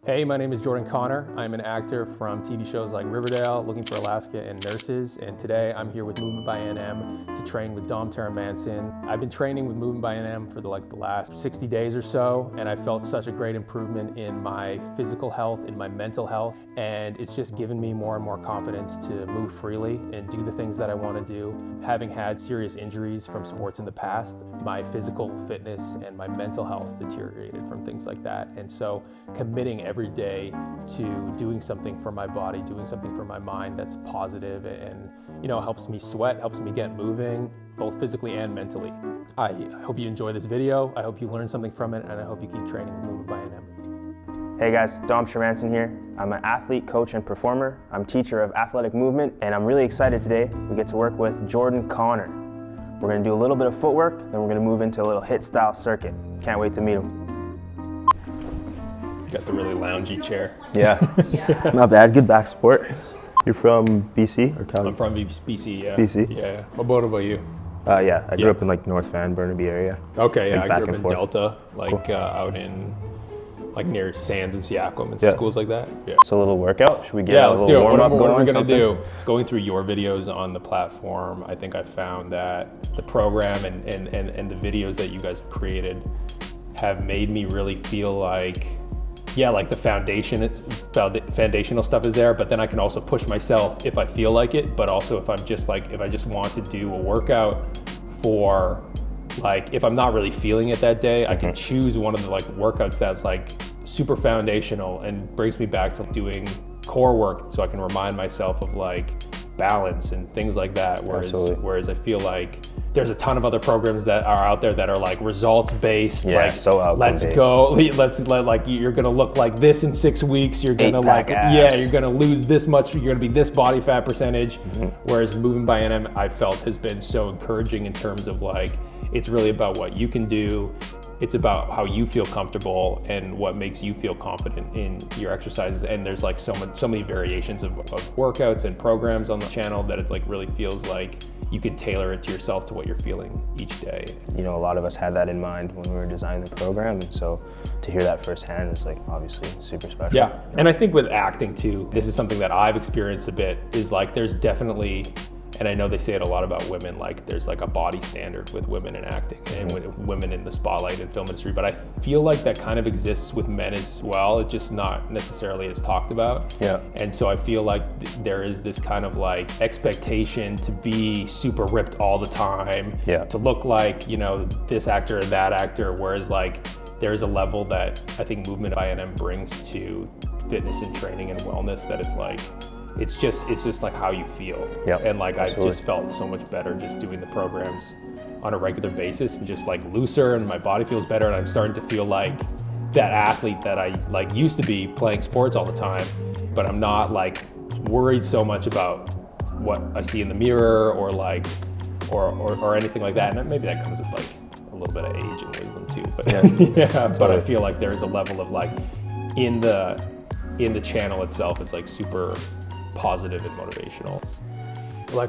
Hey, my name is Jordan Connor. I'm an actor from TV shows like Riverdale, Looking for Alaska, and Nurses. And today I'm here with Movement by NM to train with Dom Termansen. I've been training with Movement by NM for the last 60 days or so, and I felt such a great improvement in my physical health, in my mental health, and it's just given me more and more confidence to move freely and do the things that I want to do. Having had serious injuries from sports in the past, my physical fitness and my mental health deteriorated from things like that. And so committing every day to doing something for my body, doing something for my mind that's positive and helps me sweat, helps me get moving, both physically and mentally. I hope you enjoy this video. I hope you learn something from it, and I hope you keep training with Movement by NM. Hey guys, Dom Termansen here. I'm an athlete, coach, and performer. I'm teacher of athletic movement, and I'm really excited today. We get to work with Jordan Connor. We're gonna do a little bit of footwork, then we're gonna move into a little hit style circuit. Can't wait to meet him. You got the really loungy chair. Yeah, not bad, good back support. You're from BC or Cali? I'm from BC, yeah. BC? Yeah. What about you? Yeah, I grew up in like North Van, Burnaby area. Okay, yeah, like I grew up in forth. Delta, Cool. Out in near Sands and Seaquam and Yeah. schools like that. Yeah. So a little workout, should we get a Let's little do it. warm up What going? are we gonna something? do? Going through your videos on the platform, I think I found that the program and the videos that you guys have created have made me really feel like, the foundational stuff is there, but then I can also push myself if I feel like it, but also if I just want to do a workout for, if I'm not really feeling it that day, I can choose one of the workouts that's super foundational and brings me back to doing core work, so I can remind myself of balance and things like that. Whereas I feel like there's a ton of other programs that are out there that are results based. Yeah, so outcome let's based. go. You're gonna look like this in 6 weeks. You're gonna abs. you're gonna lose this much. You're gonna be this body fat percentage. Whereas Movement by NM, I felt has been so encouraging in terms of it's really about what you can do. It's about how you feel comfortable and what makes you feel confident in your exercises. And there's so many variations of workouts and programs on the channel that it really feels like you can tailor it to yourself to what you're feeling each day. A lot of us had that in mind when we were designing the program, and so to hear that firsthand is obviously super special. Yeah, and I think with acting too, this is something that I've experienced a bit, is there's definitely, and I know they say it a lot about women, there's a body standard with women in acting and with women in the spotlight and film industry, but I feel that kind of exists with men as well. It's just not necessarily as talked about. Yeah. And so I feel there is this kind of expectation to be super ripped all the time, to look like, this actor or that actor, whereas there's a level that I think Movement by NM brings to fitness and training and wellness that it's just how you feel. Yep, And I absolutely. just felt so much better just doing the programs on a regular basis and just looser, and my body feels better, and I'm starting to feel like that athlete that I used to be, playing sports all the time, but I'm not worried so much about what I see in the mirror or or anything like that. And maybe that comes with a little bit of age and wisdom too, but but I feel there's a level of in the channel itself, it's super positive and motivational.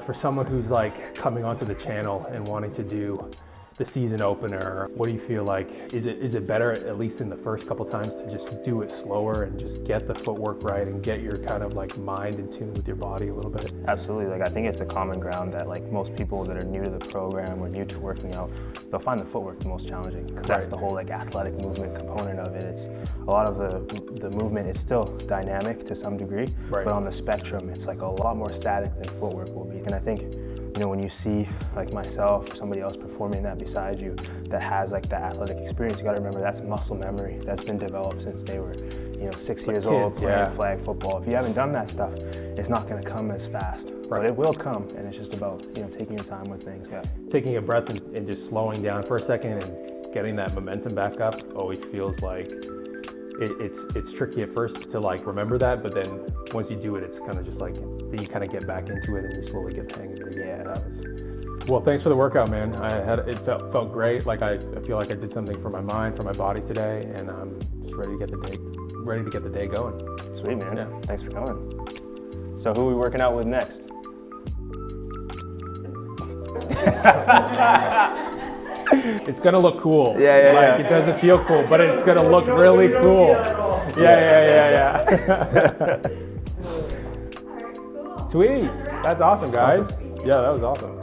For someone who's coming onto the channel and wanting to do the season opener, what do you feel is it better, at least in the first couple times, to just do it slower and just get the footwork right and get your kind of mind in tune with your body a little bit? Absolutely. I think it's a common ground that most people that are new to the program or new to working out, they'll find the footwork the most challenging, because that's the whole athletic movement component of it. It's a lot of the movement is still dynamic to some degree, but on the spectrum, it's a lot more static than footwork will be. And I think when you see myself or somebody else performing that beside you that has that athletic experience, you got to remember that's muscle memory that's been developed since they were 6 years old playing flag football. If you haven't done that stuff, it's not going to come as fast, but it will come, and it's just about taking your time with things. Taking a breath and just slowing down for a second and getting that momentum back up always feels it's tricky at first to remember that, but then once you do it, it's kind of just then you kind of get back into it and you slowly get the hang of it again. Well, thanks for the workout, man. It felt great. I feel like I did something for my mind, for my body today, and I'm just ready to get the day going. Sweet, man. Yeah. Thanks for coming. So who are we working out with next? It's gonna look cool. Yeah. It doesn't feel cool, but it's gonna look really cool. Yeah. All right, cool. Sweet. That's awesome, guys. Awesome. Yeah, that was awesome.